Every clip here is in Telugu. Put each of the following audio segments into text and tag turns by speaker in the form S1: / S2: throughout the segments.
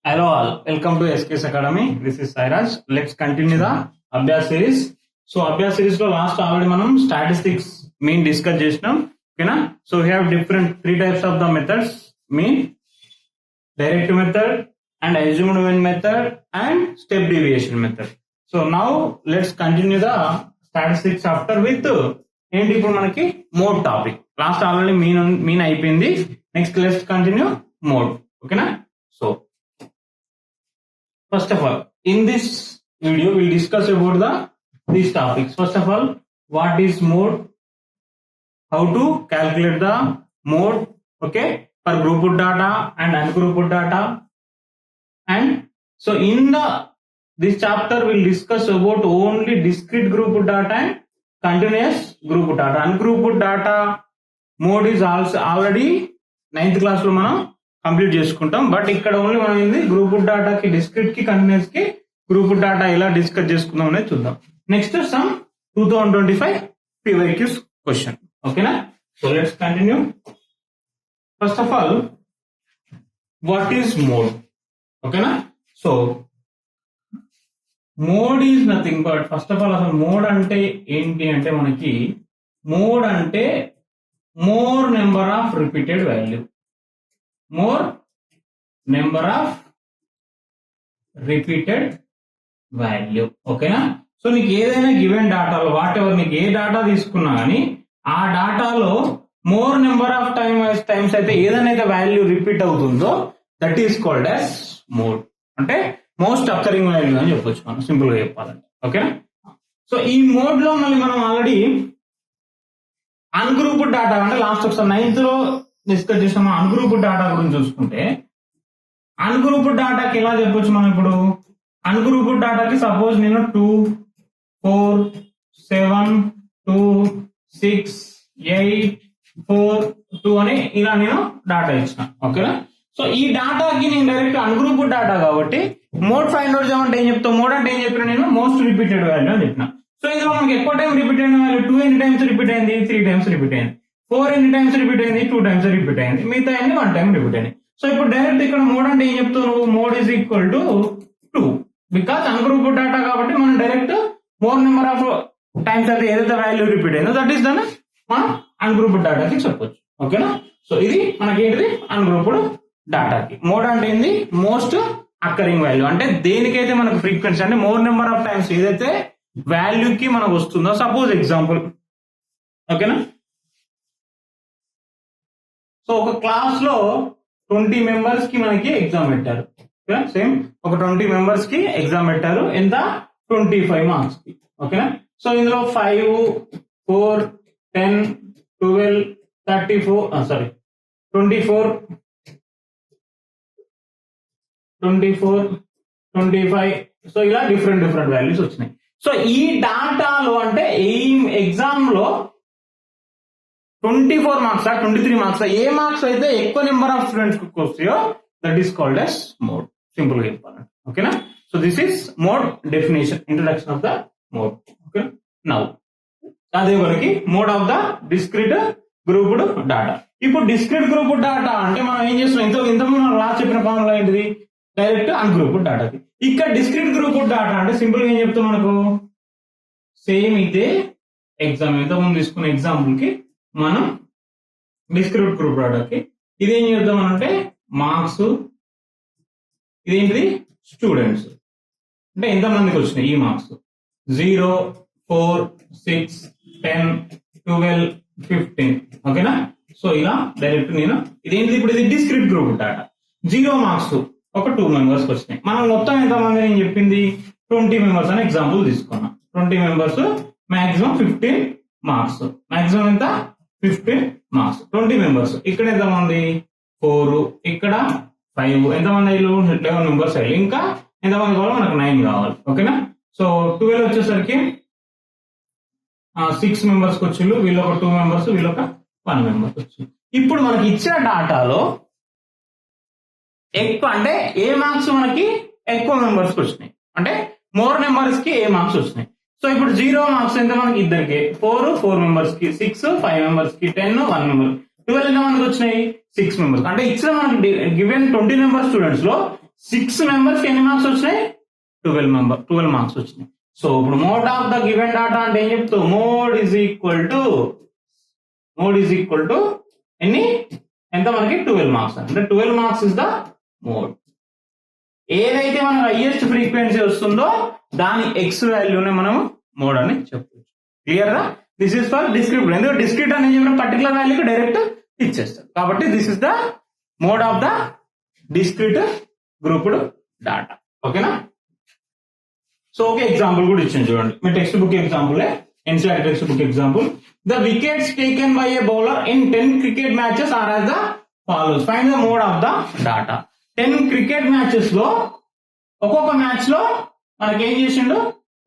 S1: Hello all, welcome to SKS Academy. This is Sairaj. Let's continue the Abhyas series. So Abhyas series lo last already manam statistics mean discuss chesnam. Okay na? So we have different three types of the methods: mean, direct method, and assumed mean method, and step deviation method. So now let's continue the statistics chapter with ఏంటి ఇప్పుడు మనకి mode topic. Last already mean అయిపోయింది. Next let's continue mode. ఓకేనా? So first of all, in this video we'll discuss about these topics. First of all, what is mode, how to calculate the mode, okay, for grouped data and ungrouped data. And so in this chapter we'll discuss about only discrete grouped data and continuous grouped data. Ungrouped data mode is also already 9th class లో మనం కంప్లీట్ చేసుకుంటాం. బట్ ఇక్కడ ఓన్లీ మనం ఏంది గ్రూప్ డాటాకి, డిస్క్రిట్ కి, కంటిన్యూస్ కి గ్రూప్ డాటా ఎలా డిస్కస్ చేసుకుందాం అనేది చూద్దాం. Next some 2025 PYQs question. ఓకేనా? So let's continue. First of all, what is mode? ఓకేనా? So mode is nothing but, first of all అసలు మోడ్ అంటే ఏంటి అంటే మనకి మోడ్ అంటే more number of repeated value. more number of repeated value. ఓకేనా? సో నీకు ఏదైనా గివెన్ డాటాలో వాట్ ఎవర్ నీకు ఏ డాటా తీసుకున్నా కానీ ఆ డాటాలో మోర్ నెంబర్ ఆఫ్ టైమ్స్ అయితే ఏదైనా వాల్యూ రిపీట్ అవుతుందో that is called as mode. అంటే మోస్ట్ అక్కరింగ్ వాల్యూ అని చెప్పొచ్చు మనం సింపుల్ గా చెప్పాలంటే. ఓకేనా? సో ఈ మోడ్ లో మళ్ళీ మనం ఆల్రెడీ అన్గ్రూప్డ్ డాటా అంటే లాస్ట్ ఒకసారి 9th లో డిస్కస్ చేసిన అన్గ్రూప్డ్ డాటా గురించి చూసుకుంటే, అన్గ్రూప్డ్ డాటాకి ఎలా చెప్పొచ్చు మనం ఇప్పుడు? అన్గ్రూప్డ్ డాటాకి సపోజ్ నేను 2, 4, 7, 2, 6, 8, 4, 2 అని ఇలా నేను డాటా ఇచ్చిన. ఓకేనా? సో ఈ డాటాకి నేను డైరెక్ట్ అన్గ్రూప్డ్ డాటా కాబట్టి మోడ్ ఫైండ్ అవుట్ చేయమంటే ఏం చెప్తాం? మోడ్ అంటే ఏం చెప్పిన నేను మోస్ట్ రిపీటెడ్ వాల్యూ అని చెప్పిన. సో ఇందులో మనకి ఎక్కువ టైం రిపీట్ అయిన వాల్యూ 2 ఎన్ని టైమ్స్ రిపీట్ అయింది? 3 టైమ్స్ రిపీట్ అయింది. 4 ఎన్ని టైమ్స్ రిపీట్ అయింది? 2 టైమ్స్ రిపీట్ అయింది. మిగతా అన్ని 1 టైం రిపీట్ అయింది. సో ఇప్పుడు డైరెక్ట్ ఇక్కడ మోడ్ అంటే ఏం చెప్తావు నువ్వు? Mode is equal to 2. Because ungrouped data కాబట్టి మనం direct more number of times అయితే ఏదైతే వాల్యూ రిపీట్ అయిందో దట్ ఈస్ దాన్ని మనం అన్గ్రూప్డ్ డాటాకి చెప్పొచ్చు. ఓకేనా? సో ఇది మనకి ఏంటిది? అన్గ్రూప్డ్ డాటాకి. మోడ్ అంటే ఏంది? Most occurring value. అంటే దేనికైతే మనకు ఫ్రీక్వెన్సీ అంటే మోర్ నెంబర్ ఆఫ్ టైమ్స్ ఏదైతే వాల్యూకి మనకు వస్తుందో. సపోజ్ ఎగ్జాంపుల్, ఓకేనా? సో ఒక క్లాస్ లో 20 మెంబర్స్ కి మనకి ఎగ్జామ్ పెట్టారు. సేమ్ ఒక 20 మెంబర్స్ కి ఎగ్జామ్ పెట్టారు. ఎంత? 25 మార్క్స్ కి. ఓకేనా? సో ఇందులో 5, 4, 10, 12, 34 24, 24, 25 సో ఇలా డిఫరెంట్ వాల్యూస్ వచ్చినాయి. సో ఈ డాటాలో అంటే ఈ ఎగ్జామ్ లో 24 మార్క్స్ 23 మార్క్స్ ఏ మార్క్స్ అయితే ఎక్కువ నెంబర్ ఆఫ్ స్టూడెంట్స్ కి వస్తాయో that is called as mode. Simple గా చెప్పాలంటే. ఓకేనా? So this is mode definition, introduction of the mode. Okay, now అదే మనకి mode of the discrete grouped data. ఇప్పుడు డిస్క్రీట్ గ్రూప్డ్ డాటా అంటే మనం ఏం చేస్తున్నాం? ఇంతకుముందు మనం లాస్ట్ చెప్పిన ఫార్ములా ఏంటిది? డైరెక్ట్ అన్గ్రూప్డ్ డాటాకి. ఇక్కడ డిస్క్రీట్ గ్రూప్డ్ డాటా అంటే సింపుల్ గా ఏం చెప్తాం మనకు? సేమ్ ఇదే ఎగ్జామ్ ఇంతకుముందు తీసుకున్న ఎగ్జాంపుల్ కి మనం డిస్క్రిట్ గ్రూప్ డాటాకి ఇదేం చేద్దాం అంటే మార్క్స్, ఇదేంటిది? స్టూడెంట్స్. అంటే ఎంతమందికి వచ్చినాయి ఈ మార్క్స్? 0, 4, 6, 10, 12, 15. ఓకేనా? సో ఇలా డైరెక్ట్ నేను ఇదేంటిది? ఇప్పుడు ఇది డిస్క్రిట్ గ్రూప్ డాటా. 0 మార్క్స్ ఒక 2 మెంబర్స్ వచ్చినాయి. మనం మొత్తం ఎంతమంది నేను చెప్పింది 20 మెంబర్స్ అని ఎగ్జాంపుల్ తీసుకున్నాం. 20 మెంబర్స్ మాక్సిమం 15 మార్క్స్. మాక్సిమం ఎంత? 15 మార్క్స్. 20 మెంబర్స్. ఇక్కడ ఎంతమంది? 4, ఇక్కడ 5, ఎంతమంది అయ్యారు? 11 మెంబర్స్ అయ్యారు. ఇంకా ఎంతమంది కావాలి? మనకు 9 కావాలి. ఓకేనా? సో 12 వచ్చేసరికి 6 మెంబర్స్ వచ్చిండ్రు. వీళ్ళు ఒక 2 మెంబర్స్, వీళ్ళు ఒక 1 మెంబర్స్ వచ్చింది. ఇప్పుడు మనకి ఇచ్చిన డాటాలో ఎక్కువ అంటే ఏ మార్క్స్ మనకి ఎక్కువ మెంబర్స్ వచ్చినాయి అంటే మోర్ నెంబర్స్ కి ఏ మార్క్స్ వచ్చినాయి. సో ఇప్పుడు 0 మార్క్స్ ఎంత మనకి? ఇద్దరికి 4 మెంబర్స్ కి, 6 5 మెంబర్స్ కి, 10 1 మెంబర్. 12 ఎంత మందికి వచ్చినాయి? 6 మెంబర్స్. అంటే ఇచ్చిన మనకి గివెన్ 20 మెంబర్ స్టూడెంట్స్ లో 6 మెంబర్స్ ఎన్ని మార్క్స్ వచ్చినాయి? 12 మార్క్స్ వచ్చినాయి. సో ఇప్పుడు mode of the given data అంటే ఏం చెప్తావు? మోడ్ ఈజ్ ఈక్వల్ టు ఎన్ని? ఎంత మనకి? 12 మార్క్స్. అంటే 12 మార్క్స్ ఇస్ ద మోడ్. ఏదైతే మనకు హైయెస్ట్ ఫ్రీక్వెన్సీ వస్తుందో దాని ఎక్స్ వాల్యూనే మనం మోడ్ అని చెప్పవచ్చు. క్లియర్ గా? This is for discrete. ఎందుకంటే డిస్క్రిప్ట్ అనేది పర్టికులర్ వాల్యూకి డైరెక్ట్ ఇచ్చేస్తారు. కాబట్టి this is the mode of the discrete grouped data. ఓకేనా? సో ఓకే, ఎగ్జాంపుల్ కూడా ఇచ్చింది చూడండి. మీ text book example, NCERT text book example. The wickets taken by a bowler in 10 cricket matches are as the follows. Find the mode of the data. 10 cricket matches లో ఒక్కొక్క మ్యాచ్ లో మనకి ఏం చేసిండు?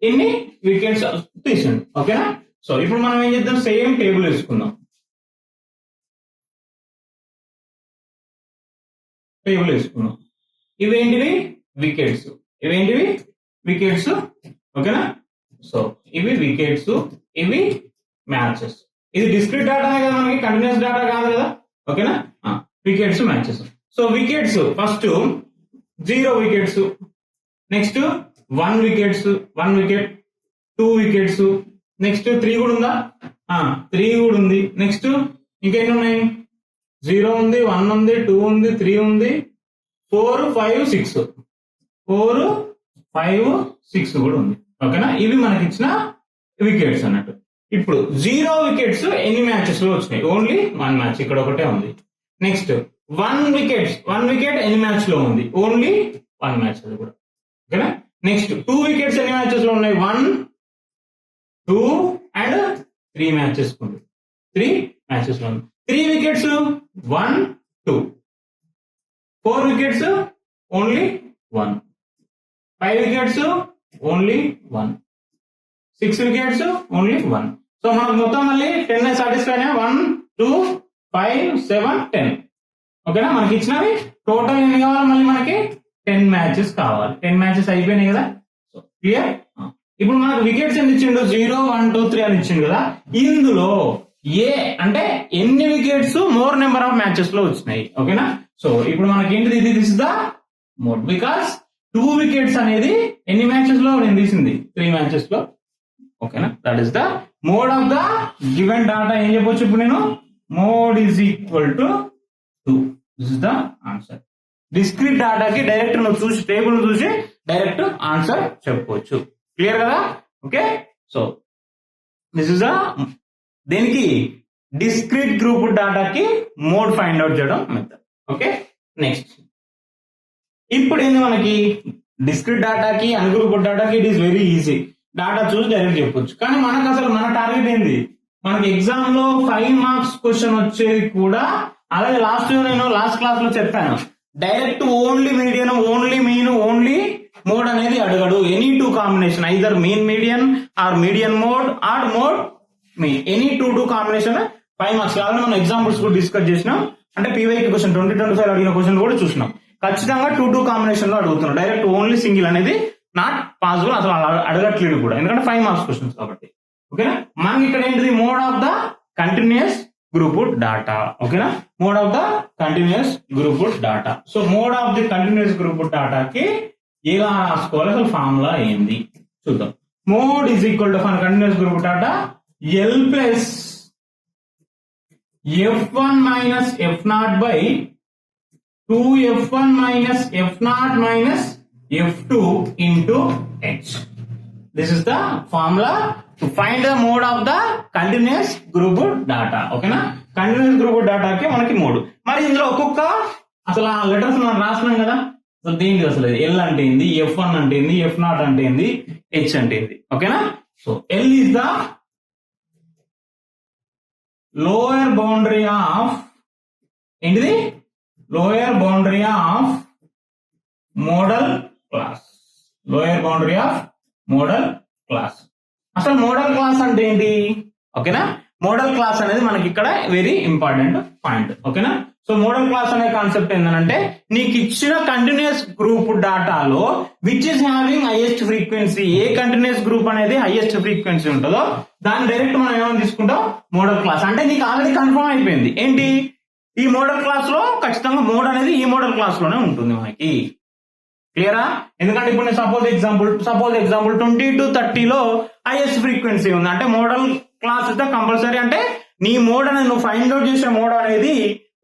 S1: ఎన్ని వికెట్స్ తీసిండు. ఓకేనా? సో ఇప్పుడు మనం ఏం చేద్దాం? సేమ్ టేబుల్ వేసుకుందాం. ఇవేంటివి? వికెట్స్. ఓకేనా? సో ఇవి వికెట్స్, ఇవి మ్యాచెస్. ఇది డిస్క్రిట్ డేటానే కదా, మనకి కంటిన్యూస్ డేటా కాదు కదా. ఓకేనా? Wickets, matches. So wickets first 0 wickets, next 1 wicket, 2 wickets, next 3 కూడా ఉందా? 3 కూడా ఉంది. నెక్స్ట్ ఇంకెన్ని ఉన్నాయి? 0 ఉంది, 1 ఉంది, 2 ఉంది, 3 ఉంది, 4, 5, 6. 4, 5, 6 కూడా ఉంది. ఓకేనా? ఇవి మనకి ఇచ్చిన వికెట్స్ అన్నట్టు. ఇప్పుడు 0 వికెట్స్ ఎన్ని మ్యాచెస్ లో వచ్చినాయి? ఓన్లీ 1 మ్యాచ్, ఇక్కడ ఒకటే ఉంది. నెక్స్ట్ 1 వికెట్ ఎన్ని మ్యాచ్ లో ఉంది? ఓన్లీ 1 మ్యాచ్, అది కూడా. ఓకేనా? నెక్స్ట్ 2 వికెట్స్ ఎన్ని మ్యాచెస్ లో ఉన్నాయి? 1, 2 అండ్ 3 మ్యాచెస్ ఉంది. 3 మ్యాచెస్ లో ఉంది. 3 wickets 1, 2. 4 wickets only 1. 5 wickets only 1. 6 wickets only 1. So మనకు మొత్తం మళ్ళీ 10 సాటిస్ఫై అయినా? 1, 2, 5, 7, 10. ఓకేనా? మనకి ఇచ్చినవి టోటల్ ఎన్ని కావాలి? మళ్ళీ మనకి 10 మ్యాచెస్ కావాలి. 10 మ్యాచెస్ అయిపోయినాయి కదా. So clear? ఇప్పుడు మనకు వికెట్స్ ఎన్ని ఇచ్చిండు? 0, 1, 2, 3 అని ఇచ్చిండు కదా. ఇందులో ఏ అంటే ఎన్ని wickets more number of matches లో వచ్చినాయి. ఓకేనా? సో ఇప్పుడు మనకి ఏంటిది? This is the mode. Because 2 wickets అనేది ఎన్ని మ్యాచెస్ లో నేను తీసింది? 3 మ్యాచెస్ లో. ఓకేనా? That is the mode of the given data. ఏం చెప్పొచ్చు ఇప్పుడు నేను? Mode is equal to 2. This is the answer. Discrete డాటాకి డైరెక్ట్ నువ్వు చూసి టేబుల్ చూసి డైరెక్ట్ ఆన్సర్ చెప్పవచ్చు. క్లియర్ కదా? Okay. So this is the దేనికి? డిస్క్రిట్ గ్రూప్ డాటాకి మోడ్ ఫైండ్ అవుట్ చేయడం మెథడ్. ఓకే. నెక్స్ట్ ఇప్పుడు ఏంది మనకి? డిస్క్రిట్ డాటాకి అన్గ్రూప్డ్ డాటాకి it is very easy. Data చూసి డైరెక్ట్ చెప్పొచ్చు. కానీ మనకు అసలు మన టార్గెట్ ఏంది? మనకి ఎగ్జామ్ లో 5 మార్క్స్ క్వశ్చన్ వచ్చేది కూడా అలాగే నేను లాస్ట్ క్లాస్ లో చెప్పాను. Direct only median, only mean, only mode అనేది అడగడు. Any 2 combination, either mean median or median mode or mode mean, any 2 combination 5 marks. కావాలని మనం ఎగ్జాంపుల్స్ కూడా డిస్కస్ చేసినాం. అంటే పీవైకి క్వశ్చన్ 2025 అడిగిన క్వశ్చన్ కూడా చూసినాం. ఖచ్చితంగా 2 కాంబినేషన్ లో అడుగుతున్నాం. డైరెక్ట్ ఓన్లీ సింగిల్ అనేది నాట్ పాసిబుల్, అసలు అడగట్లేదు కూడా, ఎందుకంటే 5 మార్క్స్ క్వశ్చన్స్ కాబట్టి. ఓకేనా? మనకి ఇక్కడ ఏంటిది? Mode of the continuous grouped data. ఓకేనా? Mode of the continuous grouped data. So mode of the continuous grouped డాటాకి ఎలా రాసుకోవాలి? అసలు ఫార్ములా ఏంది చూద్దాం. Mode is equal to for continuous grouped data L plus F1 minus F0 by 2F1 minus F0 minus F2 into H. This is the formula to find the mode of the continuous grouped data. ఓకేనా? కంటిన్యూస్ గ్రూప్ డాటాకి మనకి మోడ్. మరి ఇందులో ఒక్కొక్క అసలు ఆ లెటర్స్ మనం రాసినాం కదా. అసలు దీనికి అసలు L అంటే ఏంది, F1 అంటే ఏంది, F0 అంటే ఏంది, H అంటే ఏంది. ఓకేనా? So L is the lower boundary of ఏంటిది? Lower boundary of modal class. Lower boundary of modal class. అసలు మోడల్ క్లాస్ అంటే ఏంటి? ఓకేనా? మోడల్ క్లాస్ అనేది మనకి ఇక్కడ వెరీ ఇంపార్టెంట్ పాయింట్. ఓకేనా? సో మోడల్ క్లాస్ అనే కాన్సెప్ట్ ఏంటంటే నీకు ఇచ్చిన కంటిన్యూస్ గ్రూప్ డాటాలో which is having highest frequency, ఏ కంటిన్యూస్ గ్రూప్ అనేది హైయెస్ట్ ఫ్రీక్వెన్సీ ఉంటుందో దాన్ని డైరెక్ట్ మనం ఏమని తీసుకుంటాం? Modal class. అంటే నీకు ఆల్రెడీ కన్ఫర్మ్ అయిపోయింది ఏంటి? ఈ మోడల్ క్లాస్ లో ఖచ్చితంగా మోడ్ అనేది ఈ మోడల్ క్లాస్ లోనే ఉంటుంది మనకి. క్లియరా? ఎందుకంటే ఇప్పుడు నేను సపోజ్ ఎగ్జాంపుల్ 20 to 30లో హైయెస్ట్ ఫ్రీక్వెన్సీ ఉంది అంటే modal class is the compulsory, అంటే నీ మోడ్ అనేది నువ్వు ఫైండ్ అవుట్ చేసే మోడ్ అనేది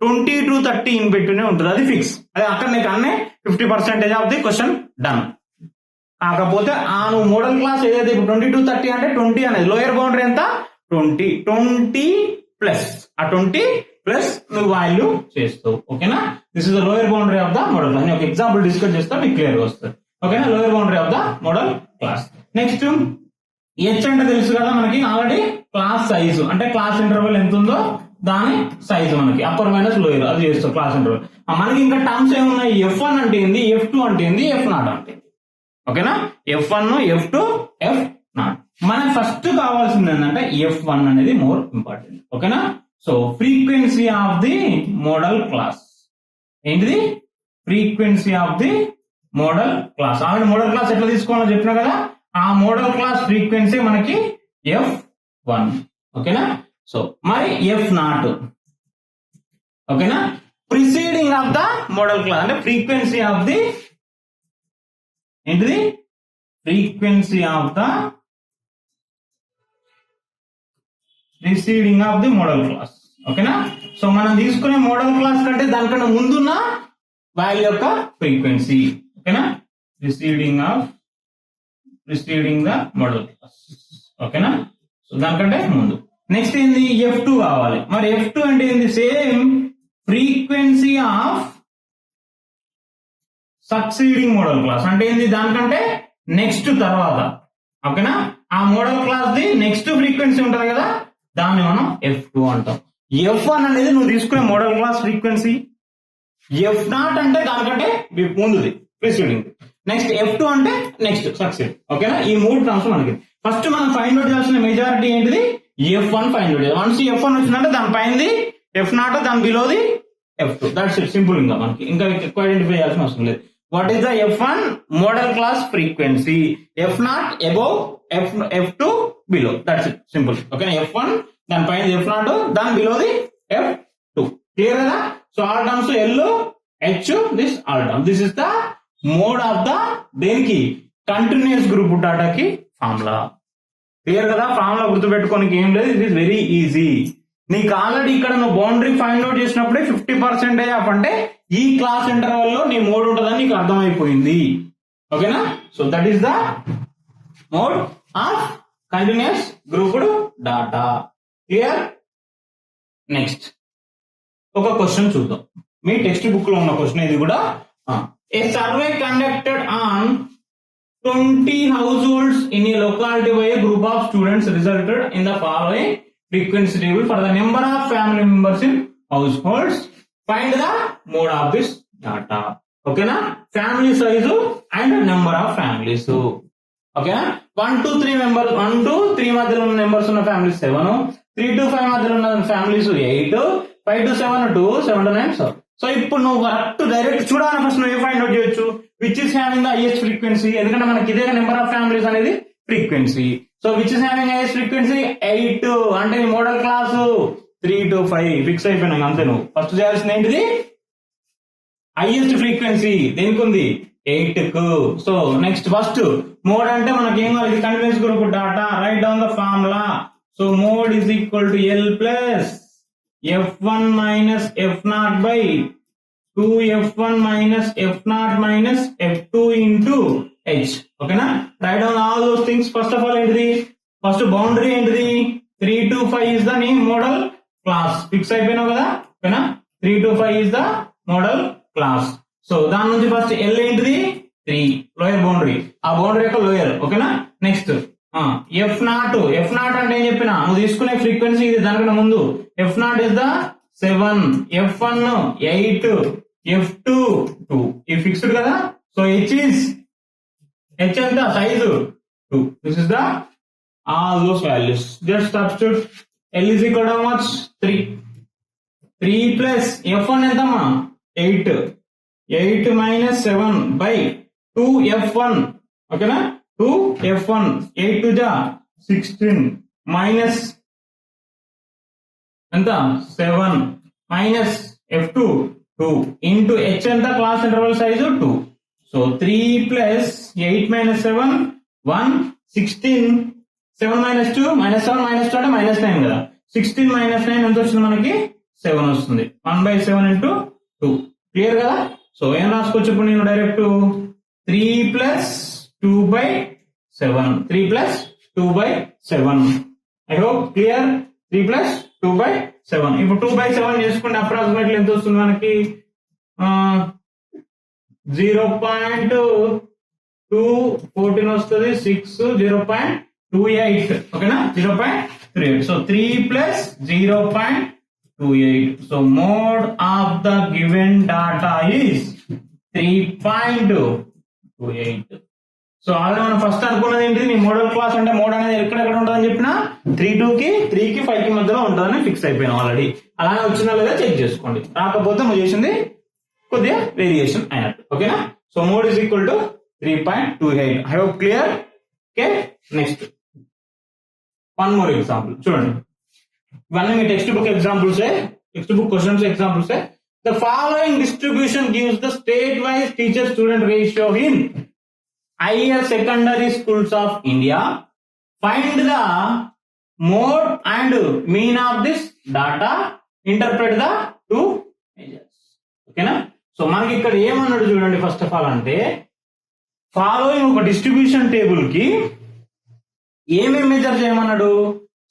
S1: 20 to 30 ఇన్ బిట్వీనే ఉంటుంది, అది ఫిక్స్. అదే అక్కడ నీకు అన్నీ 50% ఆఫ్ ది క్వశ్చన్ డన్. కాకపోతే నువ్వు మోడల్ క్లాస్ ఏదైతే ఇప్పుడు 20 to 30 అంటే 20 అనేది లోయర్ బౌండరీ ఎంత 20 ప్లస్ ఆ 20 ప్లస్ నువ్వు వాల్యూ చేస్తావు. ఓకేనా? This is the lower boundary of the modal class. నేను ఒక ఎగ్జాంపుల్ డిస్కస్ చేస్తా, మీకు క్లియర్ గా వస్తుంది. ఓకేనా? Lower boundary of the modal class. Next H అంటే తెలుసు కదా మనకి ఆల్రెడీ, క్లాస్ సైజు అంటే క్లాస్ ఇంటర్వెల్ ఎంత ఉందో దాని సైజు మనకి అప్పర్ మైనస్ లోయర్ అది చేస్తాం క్లాస్ ఇంటర్వెల్. మనకి ఇంకా టర్మ్స్ ఏమున్నాయి, F1 అంటే ఏంది, F2 అంటే ఏంది, F0 అంటే ఏంది. ఓకేనా? F1 F2 F0. మనకి ఫస్ట్ కావాల్సింది ఏంటంటే F1 అనేది మోర్ ఇంపార్టెంట్. ఓకేనా? So frequency of the modal class ఏంటిది, frequency of the modal class. Already modal class ఎట్లా తీసుకోవాలో చెప్పినా కదా, ఆ మోడల్ క్లాస్ ఫ్రీక్వెన్సీ మనకి F1. ఓకేనా? సో మరి F0 ఓకేనా, preceding of the modal class అంటే ఫ్రీక్వెన్సీ ఆఫ్ ది ఏంటిది, frequency of the preceding of the modal class. ఓకేనా? సో మనం తీసుకునే మోడల్ క్లాస్ కంటే దానికన్నా ముందున్న వాల్యూ యొక్క ఫ్రీక్వెన్సీ. ఓకేనా? Preceding the modal class. ఓకేనా? సో దానికంటే ముందు. నెక్స్ట్ ఏంది, F2 కావాలి. మరి F2 అంటే ఏంది, same frequency of succeeding model class అంటే ఏంది, దానికంటే నెక్స్ట్ తర్వాత. ఓకేనా? ఆ modal class the next frequency ఉంటది కదా, దాన్ని మనం F2 అంటాం. F1 అనేది నువ్వు తీసుకునే మోడల్ క్లాస్ ఫ్రీక్వెన్సీ, F0 అంటే దానికంటే ముందుది ప్రిసీడింగ్, నెక్స్ట్ F2 అంటే నెక్స్ట్ సక్సీడ్. ఓకేనా? ఈ మూడు టర్మ్స్ మనకి ఫస్ట్ మనం ఫైండ్ అవుట్ చేయాల్సిన మెజారిటీ ఏంటిది, F1 ఫైండ్ అవుట్ చేయాలి. వన్స్ F1 వచ్చిందంటే దాని పైనది F0, దాని బిలోది F2. That's it, simple. ఇంకా మనకి ఇంకా ఎక్కువ ఐడెంటిఫై చేయాల్సిన అవసరం లేదు. What is the F1 modal class frequency, F0 above, F2 below. That's it, simple. ఓకేనా? F1 దాని పైన F0, దాని బిలోది F2. క్లియర్ కదా? So all terms L H this all term, this is the mode of the దేనికి, కంటిన్యూస్ గ్రూప్ డాటాకి ఫార్ములా. క్లియర్ కదా? ఫార్ములా గుర్తుపెట్టుకోనికి ఏం లేదు, ఇట్ ఈస్ వెరీ ఈజీ. నీకు ఆల్రెడీ ఇక్కడ నువ్వు బౌండరీ ఫైండ్ అవుట్ చేసినప్పుడే 50% ఆఫ్ అంటే ఈ క్లాస్ ఇంటర్వెల్ లో నీ మోడ్ ఉంటుందని నీకు అర్థమైపోయింది. ఓకేనా? So that is the mode of continuous grouped data. Clear? Next ఒక క్వశ్చన్ చూద్దాం. మీ టెక్స్ట్ బుక్ లో ఉన్న క్వశ్చన్ ఇది కూడా. A survey conducted on 20 households in a locality by a group of students resulted in the following frequency table for the number of family members in households. Find the mode of this data. ఓకేనా? Family size and number of families. ఓకేనా? 1 to 3 మెంబర్స్, 1 to 3 మధ్యలో ఉన్న నెంబర్స్ ఉన్న ఫ్యామిలీస్ 7, 3 to 5 మధ్యలో ఉన్న ఫ్యామిలీస్ 8, 5 to 7 2, 7 to 9 7. సో ఇప్పుడు నువ్వు కరెక్ట్ డైరెక్ట్ చూడాలని ఫస్ట్ నువ్వు ఏ ఫైండ్ అవుట్ చేయొచ్చు, which is having the highest frequency. ఎందుకంటే మనకి ఇదే నెంబర్ ఆఫ్ ఫ్యామిలీస్ అనేది frequency. So which is having highest frequency 8 అంటే నీ మోడల్ క్లాస్ 3 to 5 ఫిక్స్ అయిపోయినాయి అంతే. నువ్వు ఫస్ట్ చేయాల్సింది ఏంటిది, హైయెస్ట్ ఫ్రీక్వెన్సీ దేనికి ఉంది, 8 కు. సో నెక్స్ట్ ఫస్ట్ మోడ్ అంటే మనకి ఏం కావాలి, continuous group data. Right down the formula. So mode is equal to L plus F1 minus F0 by 2F1 minus F0 minus F2 into H. ఓకేనా? Right down all those things. First of all ఏంటిది, ఫస్ట్ బౌండరీ ఏంటిది, 3 to 5 ఇస్ ద నీ మోడల్ క్లాస్. ఫిక్స్ అయిపోయినావు కదా? ఓకేనా? 3 to 5 is the modal class. So దాని నుంచి ఫస్ట్ L ఏంటిది 3, లోయర్ బౌండరీ, ఆ బౌండరీ యొక్క లోయర్. ఓకేనా? నెక్స్ట్ F0 అంటే ఏం చెప్పినా, నువ్వు తీసుకునే ఫ్రీక్వెన్సీ ఇది, దానికన్నా ముందు F0 is the 7, F1 8, F2 2. ఇది ఫిక్స్డ్ కదా? సో H ఎంత size 2. This is the all those values. Just substitute. L is equal to how much, 3 plus F1 ఎంతమ్మా 8 minus 7 by 2F1. ఓకేనా? 2F1 8 to the 16 minus ఎంత 7 minus F2 2 into H ఎంత class interval size 2. So 3 plus 8 minus 7 1 16 7 minus 2 minus 7 minus 2 అంటే మైనస్ 9 కదా 16 మైనస్ 9 ఎంత వచ్చింది మనకి 7 వస్తుంది 1/7 ఇంటూ 2 క్లియర్ కదా సో ఏం రాసుకోవచ్చు ఇప్పుడు నేను direct 3 plus 2/7 3 plus 2/7 I hope clear 3 plus 2/7 ఇప్పుడు 2/7 చేసుకుంటే అప్రాక్సిమేట్లీ ఎంత వస్తుంది మనకి 0.214 వస్తుంది 6 0.28 ఓకేనా 0.38 so 3 plus 0.28 so mode of the given data is 3.28 so already మనం ఫస్ట్ అనుకున్నది ఏంటి నీ మోడల్ క్లాస్ అంటే మోడ్ అనేది ఎక్కడెక్కడ ఉంటుందని చెప్పినా 3 కి 5 మధ్యలో ఉంటుందని ఫిక్స్ అయిపోయినాం ఆల్రెడీ అలానే వచ్చిందా లేదా చెక్ చేసుకోండి రాకపోతే నువ్వు చేసింది కొద్దిగా వేరియేషన్ అయినట్టు ఓకేనా so mode is equal to 3.28 I hope clear okay next one more example చూడండి ఇవన్నీ మీ text book examples text book questions examples the following distribution gives the state wise teacher student ratio in higher secondary schools of India. Find the mode and mean of this data. Interpret the two measures. ఓకేనా సో మనకి ఇక్కడ ఏమన్నాడు చూడండి ఫస్ట్ ఆఫ్ ఆల్ అంటే ఫాలోయింగ్ ఒక డిస్ట్రిబ్యూషన్ టేబుల్ కి ఏమేమి మెజర్ చేయమన్నాడు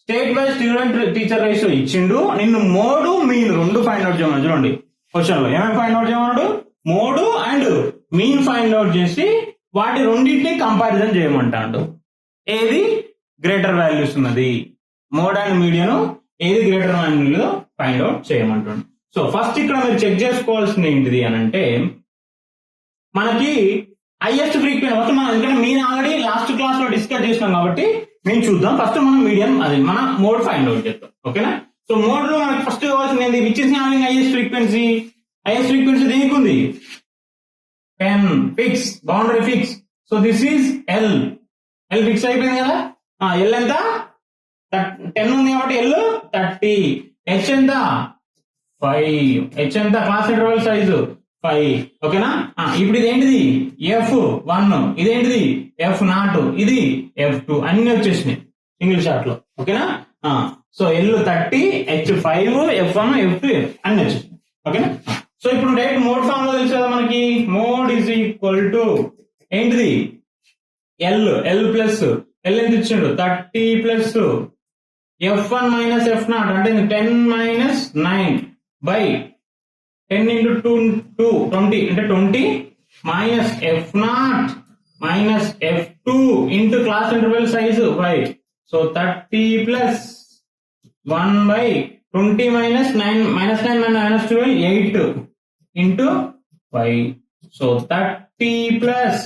S1: state wise student teacher ratio ఇచ్చిండు నిన్ను మోడు మీన్ రెండు ఫైండ్ అవుట్ చేయమన్నాడు చూడండి క్వశ్చన్ లో ఏమేమి ఫైండ్ అవుట్ చేయమన్నాడు mode and mean find out చేసి వాటి రెండింటిని కంపారిజన్ చేయమంటాడు ఏది గ్రేటర్ వాల్యూస్ ఉన్నది మోడ్ అండ్ మీడియన్ ఏది గ్రేటర్ వాల్యూ ఫైండ్ అవుట్ చేయమంటాడు సో ఫస్ట్ ఇక్కడ మీరు చెక్ చేసుకోవాల్సింది ఏంటిది అని అంటే మనకి హైయెస్ట్ ఫ్రీక్వెన్సీ ఫస్ట్ మనం ఎందుకంటే మీన్ ఆల్రెడీ లాస్ట్ క్లాస్ లో డిస్కస్ చేసినాం కాబట్టి మేము చూద్దాం ఫస్ట్ మనం మీడియం అది మన మోడ్ ఫైండ్ అవుట్ చేద్దాం ఓకేనా సో మోడ్ లో మనకి ఫస్ట్ కావాల్సింది ఏంటి which is having highest frequency దేనికి ఉంది 10 fix boundary fix so this is L fix అయిపోయింది కదా ఎల్ ఎంత 10 ఉంది కాబట్టి ఎల్ 30 హెచ్ ఎంత 5 హెచ్ ఎంత క్లాస్ ఇంటర్వెల్ సైజు 5 ఓకేనా ఇప్పుడు ఇది ఏంటిది F1 ఇదేంటిది F0 ఇది F2 అన్ని వచ్చేసినాయి సింగిల్ షాట్ లో ఓకేనా so L 30 H5 F1 F2 అన్ని వచ్చేసినాయి ఓకేనా సో ఇప్పుడు డైరెక్ట్ మోడ్ ఫామ్ లో తెలుసు కదా మనకి మోడ్ ఈజ్ ఈక్వల్ టు ఏంటిది ఎల్ ప్లస్ ఎల్ ఎంత ఇచ్చిండు 30 ప్లస్ F1 మైనస్ F0 అంటే 10 మైనస్ 9 బై 10 ఇంటూ 2 20 అంటే 20 minus F0 minus F2 into class interval size 5 so 30 plus 1 by 20 minus 9 minus 9 minus 12 8 into 5 so 30 plus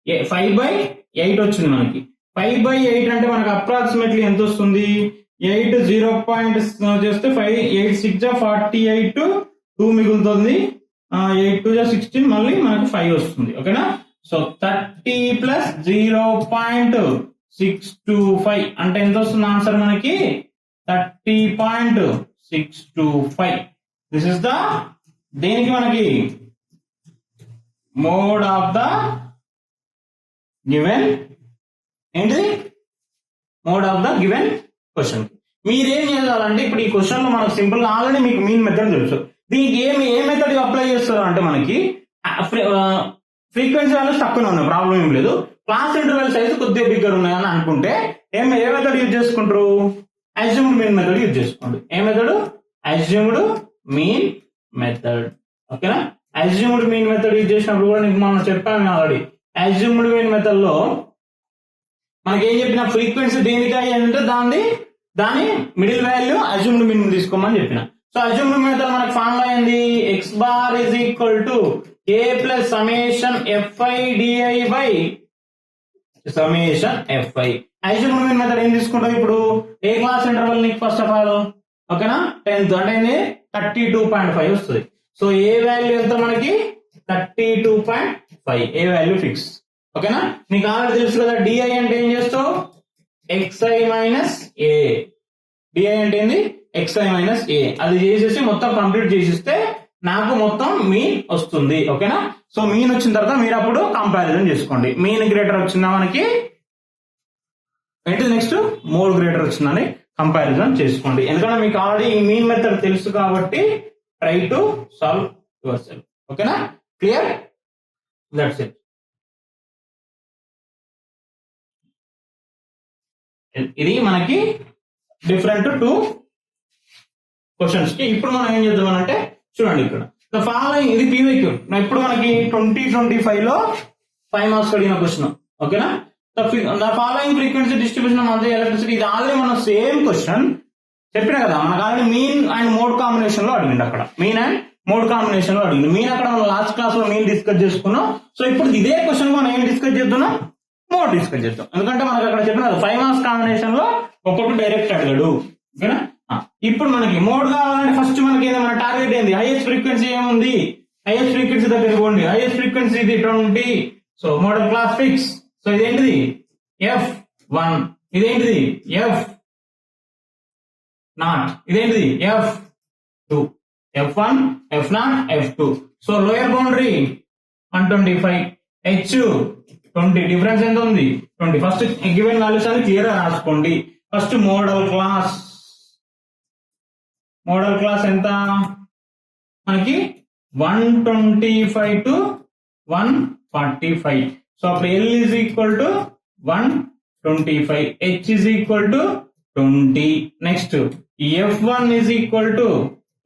S1: 5/8 వచ్చింది మనకి 5/8 అంటే మనకి అప్రాక్సిమేట్లీ ఎంత వస్తుంది 8 0 చేస్తే 5 8 6 48 2 మిగులుతుంది 8 2 16 మళ్ళీ మనకి 5 వస్తుంది ఓకేనా సో 30 ప్లస్ 0.625 అంటే ఎంత వస్తుంది ఆన్సర్ మనకి 30.625 దిస్ ఇస్ ద దేనికి మనకి మోడ్ ఆఫ్ ద గివెన్ ఏంటిది mode of the given question మీరేం చేయాలంటే ఇప్పుడు ఈ క్వశ్చన్ లో మనకు సింపుల్ గా ఆల్రెడీ మీకు మీన్ మెథడ్ తెలుసు దీనికి ఏ మెథడ్ అప్లై చేస్తారు అంటే మనకి ఫ్రీక్వెన్సీ వాల్యూస్ తక్కువనే ఉన్నాయి ప్రాబ్లం ఏం లేదు క్లాస్ ఇంటర్వెల్ సైజ్ కొద్దిగా బిగ్గర్ ఉన్నాయని అనుకుంటే ఏ మెథడ్ యూజ్ చేసుకుంటారు అజ్యూమ్డ్ మీన్ మెథడ్ యూజ్ చేసుకోండి ఏ మెథడ్ అజ్యూమ్డ్ మీన్ మెథడ్ ఓకేనా అజ్యూమ్డ్ మీన్ మెథడ్ యూజ్ చేసినప్పుడు కూడా నీకు మనం చెప్పాము ఆల్రెడీ అజ్యూమ్డ్ మీన్ మెథడ్ లో మనకి ఏం చెప్పిన ఫ్రీక్వెన్సీ దేనికి అంటే దాని మిడిల్ వాల్యూ అజ్యూమ్డ్ మీన్ తీసుకోమని చెప్పిన సో అజ్యూమ్డ్ మెథడ్ మనకి ఫార్ములా ఏంది x bar is equal to A plus summation f i d i by summation f i assumed mean method ఏం తీసుకుంటాం ఇప్పుడు ఏ క్లాస్ ఇంటర్వల్ నీకు ఫస్ట్ ఆఫ్ ఆల్ ఓకేనా 10th అంటే 32.5 వస్తుంది సో ఏ వాల్యూ ఎంత మనకి 32.5 ఏ వాల్యూ ఫిక్స్ ఓకేనా నీకు ఆల్రెడీ తెలుసు కదా డిఐ అంటే ఏం చేస్తావు ఎక్స్ఐ మైనస్ ఏ డిఐ అంటే ఏంది ఎక్స్ఐ మైనస్ ఏ అది చేసేసి మొత్తం కంప్లీట్ చేసిస్తే నాకు మొత్తం మీన్ వస్తుంది. ఓకేనా? సో మీన్ వచ్చిన తర్వాత మీరు అప్పుడు కంపారిజన్ చేసుకోండి. మీన్ గ్రేటర్ వచ్చిందా మనకి, ఏంటి నెక్స్ట్ మోడ్ గ్రేటర్ వచ్చిందని కంపారిజన్ చేసుకోండి. ఎందుకంటే మీకు ఆల్రెడీ ఈ మీన్ మెథడ్ తెలుసు కాబట్టి try to solve your self. ఓకేనా? క్లియర్? That's it. ఇది మనకి డిఫరెంట్ 2 క్వశ్చన్స్ కి. ఇప్పుడు మనం ఏం చేద్దాం అంటే చూడండి, ఇక్కడ ద ఫాలోయింగ్, ఇది పీవైక్యూ. ఇప్పుడు మనకి 2025 లో 5 మార్క్స్ అడిగిన క్వశ్చన్. ఓకేనా? The following frequency distribution of the electricity. ఇది ఆల్రెడీ మనం సేమ్ క్వశ్చన్ చెప్పిన కదా, మనకు already mean and mode combination లో అడిగింది. అక్కడ మీన్ అండ్ మోడ్ కాంబినేషన్ లో అడిగింది. మీన్ అక్కడ మనం లాస్ట్ క్లాస్ లో మీన్ డిస్కస్ చేసుకున్నాం. సో ఇప్పుడు ఇదే క్వశ్చన్ మనం ఏం డిస్కస్ చేద్దాం, మోడ్ డిస్కస్ చేద్దాం. ఎందుకంటే మనకు అక్కడ చెప్పిన 5 మార్క్స్ కాంబినేషన్ లో ఒక్కొక్కటి డైరెక్ట్ అడిగాడు. ఓకేనా? ఇప్పుడు మనకి మోడ్ కావాలంటే ఫస్ట్ మనకి మన టార్గెట్ ఏంది, హైయెస్ట్ ఫ్రీక్వెన్సీ ఏముంది, హైయెస్ట్ ఫ్రీక్వెన్సీ దగ్గర పోండి. హైయెస్ట్ ఫ్రీక్వెన్సీ ఇది 20. So modal class fix. So ఇదేంటిది F1, ఇదేంటిది F0, ఇదేంటిది F2, F1, F0, F2. So lower boundary 125, H20, difference ఎంత ఉంది 20. ఫస్ట్ గివెన్ వాల్యూస్ అని క్లియర్ గా రాసుకోండి. ఫస్ట్ మోడల్ క్లాస్ ఎంత మనకి 125 to 145. సో అప్పుడు L is equal to 125, H is equal to 20. Next F1 is equal to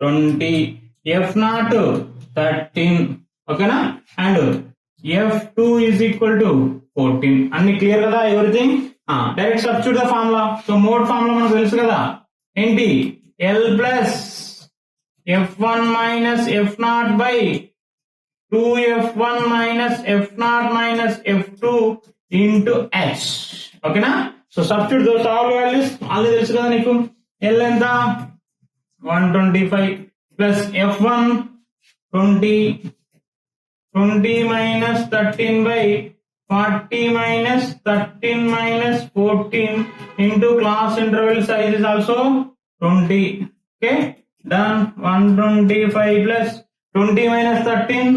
S1: 20, F0 13. ఓకేనా? And F2 is equal to 14. అన్ని క్లియర్ కదా everything? Direct substitute the formula. So mode formula మనకు తెలుసు కదా, ఏంటి, L plus F1 minus F0 by 2F1 minus F0 minus F2 into H. ఓకేనా? So substitute those all values. Already తెలుసు కదా నీకు. L ఎంత 125 plus F1 20 minus 13 by 40 minus 13 minus 14 into class interval size is also 20. Okay, done. 125 plus 20 minus 13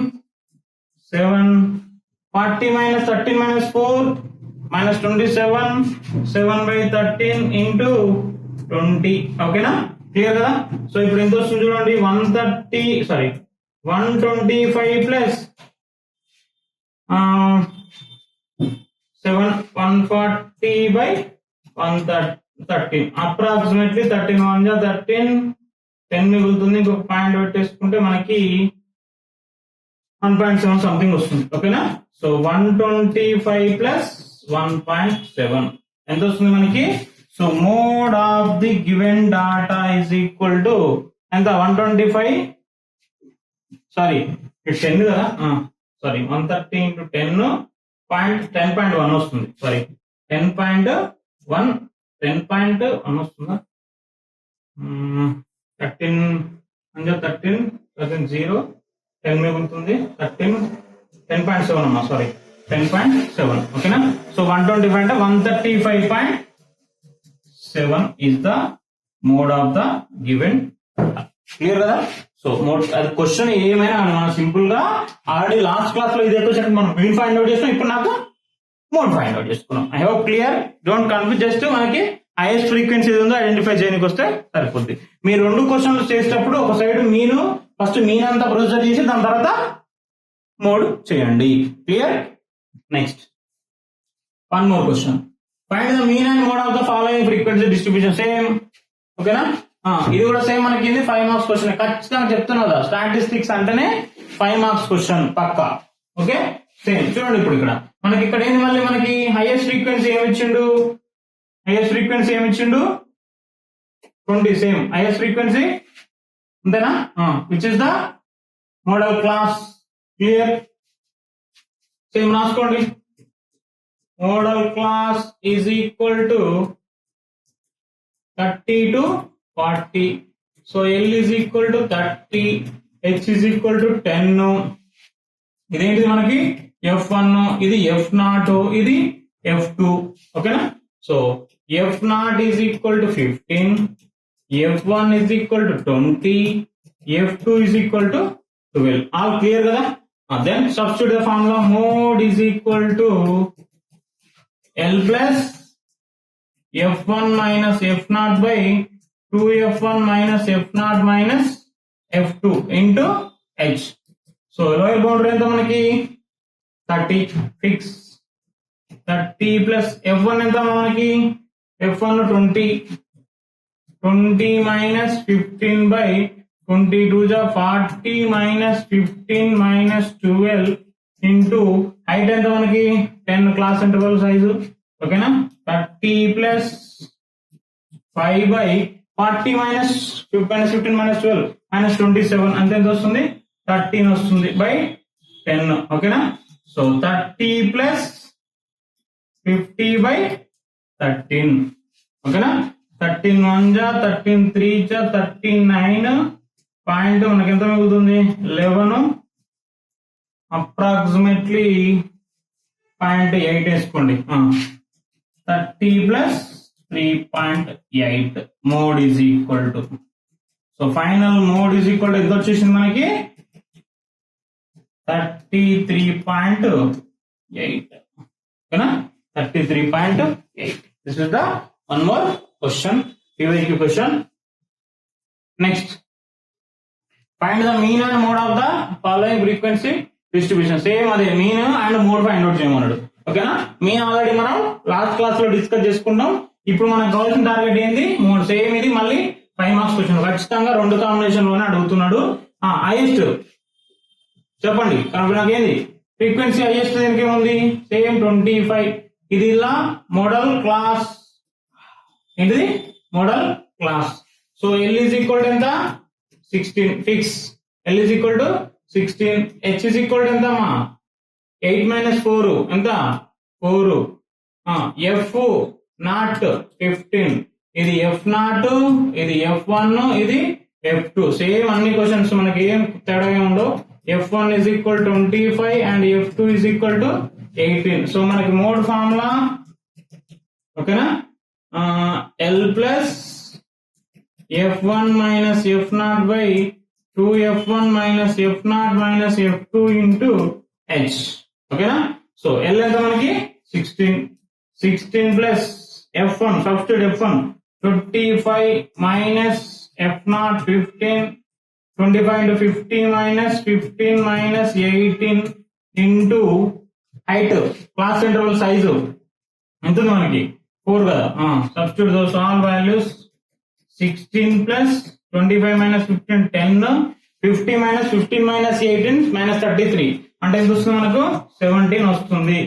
S1: 7, 40 minus 13 minus 4 minus 27, 7 by 13 into 20. ఓకేనా? క్లియర్ కదా? సో ఇప్పుడు ఎంత వస్తుంది చూడండి, 125 plus 140 by 113, అప్రాక్సిమేట్లీ 13 1 13, 10 మిగులుతుంది. ఇంకొక పాయింట్ పెట్టేసుకుంటే మనకి 1.7 సంథింగ్ వస్తుంది. ఓకేనా? సో 125 plus 1.7 ఎంత వస్తుంది మనకి? So mode of the given data is equal to ఎంత, 125, సారీ 10 కదా, సారీ 130 into 10.1 వస్తుంది. సారీ 10.1 వస్తుందా? 13 0, 10 మిగులుతుంది, 10.7 అమ్మా, సారీ 10.7. ఓకేనా? సో 125 అంటే 135.7 is the mode of the given. Clear కదా? సో మోడ్ అది క్వశ్చన్ ఏమైనా మనం సింపుల్ గా ఆల్రెడీ లాస్ట్ క్లాస్ లో ఇదే క్వశ్చన్ మనం మీన్ ఫైండ్ అవుట్ చేస్తాం. ఇప్పుడు నాకు మోడ్ ఫైండ్ అవుట్ చేసుకున్నాం. I hope clear. Don't confuse. Just మనకి హైయెస్ట్ ఫ్రీక్వెన్సీ ఉందో ఐడెంటిఫై చేయడానికి వస్తే సరిపోద్ది. మీరు 2 క్వశ్చన్లు చేసేటప్పుడు ఒక సైడ్ ఫస్ట్ మీన్ అంతా ప్రొసీజర్ చేసి దాని తర్వాత మోడ్ చేయండి. Clear? Next one more question. Find the mean and mode of the following frequency distribution. Same. ఓకేనా? ఇది కూడా సేమ్ మనకి 5 మార్క్స్ క్వశ్చన్. ఖచ్చితంగా చెప్తున్నా కదా, స్టాటిస్టిక్స్ అంటేనే 5 మార్క్స్ క్వశ్చన్ పక్కా. Okay, same. చూడండి ఇప్పుడు ఇక్కడ మనకి ఏంది, మళ్ళీ మనకి హైయెస్ట్ ఫ్రీక్వెన్సీ ఏమిచ్చిండు 20. సేమ్ హైయెస్ట్ ఫ్రీక్వెన్సీ అంతేనా, which is the modal class. Clear? Same రాసుకోండి. Modal class is equal to 30 to 40. సో L is equal to 30, H is equal to 10. ఇదేంటిది మనకి F1, ఇది F0, ఇది F2. ఓకేనా? So F0 is equal to 15, F1 is equal to 20, F2 is equal to 12. All clear కదా? Then substitute the formula. Mode is equal to L plus F1 minus F0 by 2F1 minus F0 minus F2 into H. So lower boundary ఎంత మనకి 30 fix. 30 plus F1 ఎంత మనకి F1 20 minus 15 by 22 ja 40 minus 15 minus 12 into height ఎంత మనకి 10 class interval size. ఓకేనా? 30 plus 5 by 40 minus 15 minus 12 minus 27 అంటే ఎంత వస్తుంది? 13 వస్తుంది by 10. ఓకేనా? So 30 plus 50 by 13. ఓకేనా? 13 1 ja 13 3 ja 39 పాయింట్ మనకి ఎంత మిగులుతుంది? 11 అప్రాక్సిమేట్లీ 0.8 వేసుకోండి. 30 plus 3.8 mode is equal to. So final mode is equal to ఎంత వచ్చేసింది మనకి? 33.8. ఓకేనా? 33.8. This is the one more question, PYQ question. Next, find the mean and mode of the following frequency distribution. Same అదే mean and mode find out చేయమన్నాడు. ఓకేనా? మీన్ ఆల్రెడీ మనం లాస్ట్ క్లాస్ లో డిస్కస్ చేసుకుంటాం. ఇప్పుడు మనకు కావాల్సిన టార్గెట్ ఏంది? మోడ్. సేమ్ ఇది మళ్ళీ 5 మార్క్స్ క్వశ్చన్. ఖచ్చితంగా 2 కాంబినేషన్ లోనే అడుగుతున్నాడు. హైయెస్ట్ చెప్పండి, కనుక నాకేంది ఫ్రీక్వెన్సీ హైయెస్ట్ దీనికి ఏముంది? సేమ్ 25. ఇది ఇలా మోడల్ క్లాస్. ఏంటిది? Modal class. So L is equal to ఎంత? 16 fix. L is equal to 16. H is equal to ఎంత అమ్మా? 8 minus 4 ఎంత? 4. F not 15. ఇది F0, ఇది F1, ఇది F2. సేమ్ అన్ని క్వశ్చన్స్ మనకి ఏం తేడా ఉండవు. F1 is equal to 25 and F2 is equal to 18. So మనకి మోడ్ ఫార్ములా ఓకేనా? L plus F1 minus F0 by 2F1 minus F0 minus F2 into H. ఓకేనా? సో L ఎంత మనకి? 16. 16 plus F1, substitute F1, 25 minus F0 15, 25 into 50 minus 15 minus 18 into height, class interval size ఎంత మనకి? 4 కదా. Substitute those all values. 16 plus 25 minus 15 10, 50 minus 15 minus 18 minus 33 అంటే ఎంత వస్తుంది మనకు? 17 వస్తుంది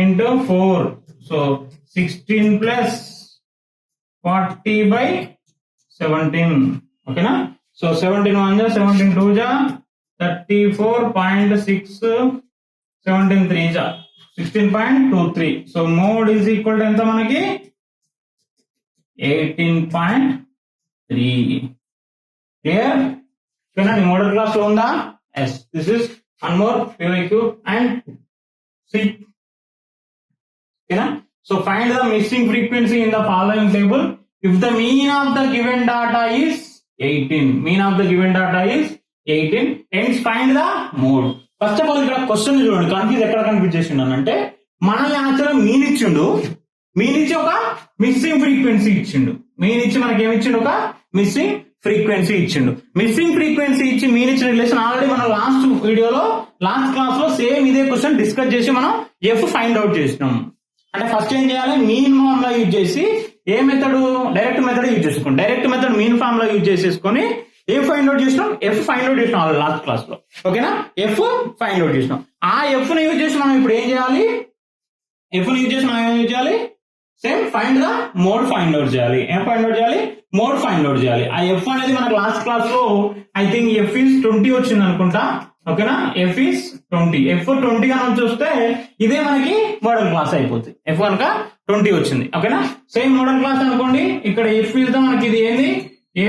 S1: into 4. So 16 plus 40 by 17. ఓకేనా? So 17 1 ja 17 2 ja 34.6, 17 3 ja 16.23. So mode is equal to ఎంత మనకి? 18.3. క్లియర్? ఓకేనా? నీ మోడల్ క్లాస్ లో ఉందా? Yes. This is one more PYQ and see. ఓకేనా? So find the missing frequency in the following table. If the mean of the given data is 18, mean of the given data is 18, hence find the mode. First of all ఇక్కడ క్వశ్చన్ చూడండి, కన్ఫ్యూజ్ ఎక్కడ కన్ఫ్యూజ్ చేసిండు అంటే మనల్ని యాక్చువల్గా మీన్ ఇచ్చిండు, మీన్ ఇచ్చి ఒక మిస్సింగ్ ఫ్రీక్వెన్సీ ఇచ్చిండు. మీన్ ఇచ్చి మనకి ఏమి ఇచ్చిండు? ఒక మిస్సింగ్ ఫ్రీక్వెన్సీ ఇచ్చిండు. మిస్సింగ్ ఫ్రీక్వెన్సీ ఇచ్చి మీన్ ఇచ్చిన రిలేషన్ ఆల్రెడీ మనం లాస్ట్ వీడియోలో లాస్ట్ క్లాస్ లో సేమ్ ఇదే క్వశ్చన్ డిస్కస్ చేసి మనం ఎఫ్ ఫైండ్ అవుట్ చేసినాం. అంటే ఫస్ట్ ఏం చేయాలి? మీన్ ఫార్ములా యూజ్ చేసి ఏ మెథడ్? డైరెక్ట్ మెథడ్ యూజ్ చేసుకోండి. Direct method mean formula use చేసేసుకొని ఏ ఫైండ్ అవుట్ చేసినాం? ఎఫ్ ఫైండ్ అవుట్ చేసినాం లాస్ట్ క్లాస్ లో. ఓకేనా? ఎఫ్ ఫైండ్ అవుట్ చేసినాం. ఆ ఎఫ్ ని యూజ్ చేసి మనం ఇప్పుడు ఏం చేయాలి? ఎఫ్ ని యూజ్ చేసి మనం ఏం చేయాలి? Same find the mode find out చేయాలి. ఏం ఫైండ్ అవుట్ చేయాలి? మోడ్ ఫైండ్ అవుట్ చేయాలి. ఆ ఎఫ్ అనేది మనకు లాస్ట్ క్లాస్ లో ఐ థింక్ ఎఫ్ ఈస్ 20 వచ్చింది అనుకుంటా. ఓకేనా? F is 20. ఎఫ్ 20 కనుక చూస్తే ఇదే మనకి మోడల్ క్లాస్ అయిపోతుంది. ఎఫ్ కనుక 20 వచ్చింది. ఓకేనా? సేమ్ మోడల్ క్లాస్ అనుకోండి. ఇక్కడ ఎఫ్ ఈస్ మనకి ఇది ఏంది?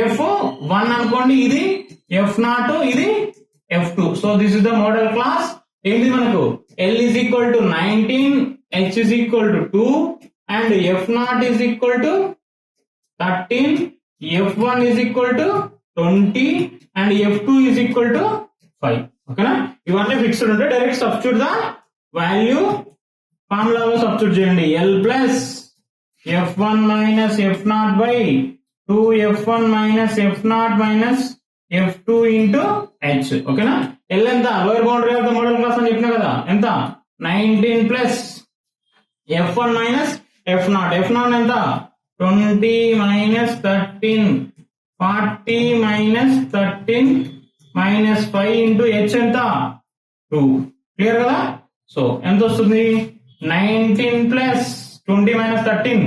S1: F1 అనుకోండి, ఇది F0, ఇది F2. So this is the modal class. ఏంటి మనకు? L is equal to 19, H is equal to 2 and F0 is equal to 13, F1 is equal to 20 and F2 is equal to 5. ఓకేనా. ఇవన్నీ ఫిక్స్డ్ ఉంటే డైరెక్ట్ సబ్స్టిట్యూట్ ద వాల్యూ ఫార్ములాలో సబ్స్టిట్యూట్ చేయండి. L plus F1 minus F0 by 2F1 minus F0 minus F2 into H. ఓకేనా. L ఎంత lower boundary of the modal class అని చెప్పినా కదా, ఎంత 19 plus F1 minus F0. F0 ఎంత 20 minus 13 40 minus 13 minus 5 into H ఎంత 2. క్లియర్ కదా. సో ఎంత వస్తుంది 19 ప్లస్ 20 మైనస్ 13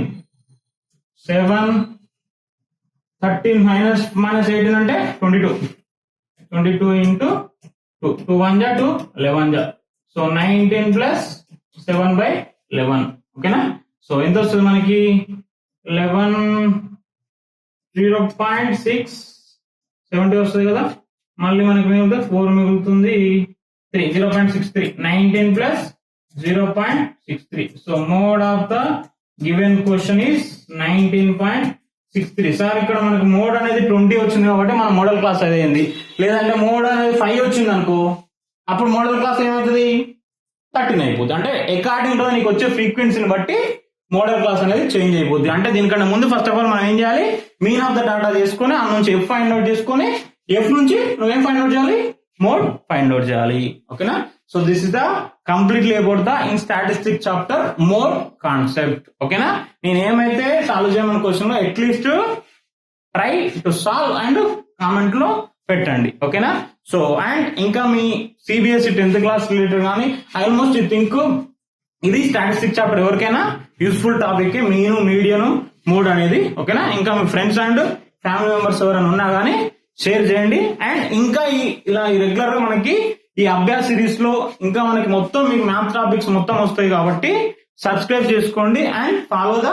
S1: 7 13 మైనస్ 18 అంటే 22 ఇంటూ 2 1 జా 2 11 జా. So 19 plus 7 by 11. ఓకేనా. సో ఎంత వస్తుంది మనకి 11 0.670 వస్తుంది కదా. మళ్ళీ మనకి మిగులుతుంది 4 మిగులుతుంది 3 0.63 19 plus 0.63. So mode of the given question is 19.63. Sir ఇక్కడ మనకు మోడ్ అనేది 20 వచ్చింది కాబట్టి మన మోడల్ క్లాస్ అదేంది, లేదంటే మోడ్ అనేది 5 వచ్చింది అనుకో, అప్పుడు మోడల్ క్లాస్ ఏమవుతుంది 13 అయిపోతుంది. అంటే అకార్డింగ్ టు నీకు వచ్చే ఫ్రీక్వెన్సీని బట్టి మోడల్ క్లాస్ అనేది చేంజ్ అయిపోద్ది. అంటే దీనికంటే ముందు ఫస్ట్ ఆఫ్ ఆల్ మనం ఏం చేయాలి, మీన్ ఆఫ్ ద డాటా చేసుకొని ఆ నుంచి ఎఫ్ ఫైండ్ అవుట్ చేసుకొని ఎఫ్ నుంచి నువ్వేం ఫైండ్ అవుట్ చేయాలి, మోడ్ ఫైండ్ అవుట్ చేయాలి. ఓకేనా. So this is the completely about the in statistic chapter mode concept. ఓకేనా. నేను ఏమైతే సాల్వ్ చేయమని క్వశ్చన్ లో at least try to solve and comment లో పెట్టండి. ఓకేనా. సో అండ్ ఇంకా మీ సిబిఎస్ఈ 10th క్లాస్ రిలేటెడ్ కానీ ఆల్మోస్ట్ యూ థింక్ ఇది స్టాటిస్టిక్ చాప్టర్ ఎవరికైనా యూస్ఫుల్ టాపిక్ మీను మీడియాను మోడ్ అనేది. ఓకేనా. ఇంకా మీ ఫ్రెండ్స్ అండ్ ఫ్యామిలీ మెంబర్స్ ఎవరైనా ఉన్నా కానీ షేర్ చేయండి. అండ్ ఇంకా ఇలా రెగ్యులర్ గా మనకి ఈ అభ్యాస్ సిరీస్ లో ఇంకా మనకి మొత్తం మీకు మ్యాథ్స్ టాపిక్స్ మొత్తం వస్తాయి కాబట్టి సబ్స్క్రైబ్ చేసుకోండి అండ్ ఫాలో ద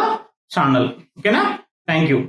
S1: ఛానల్. ఓకేనా. Thank you.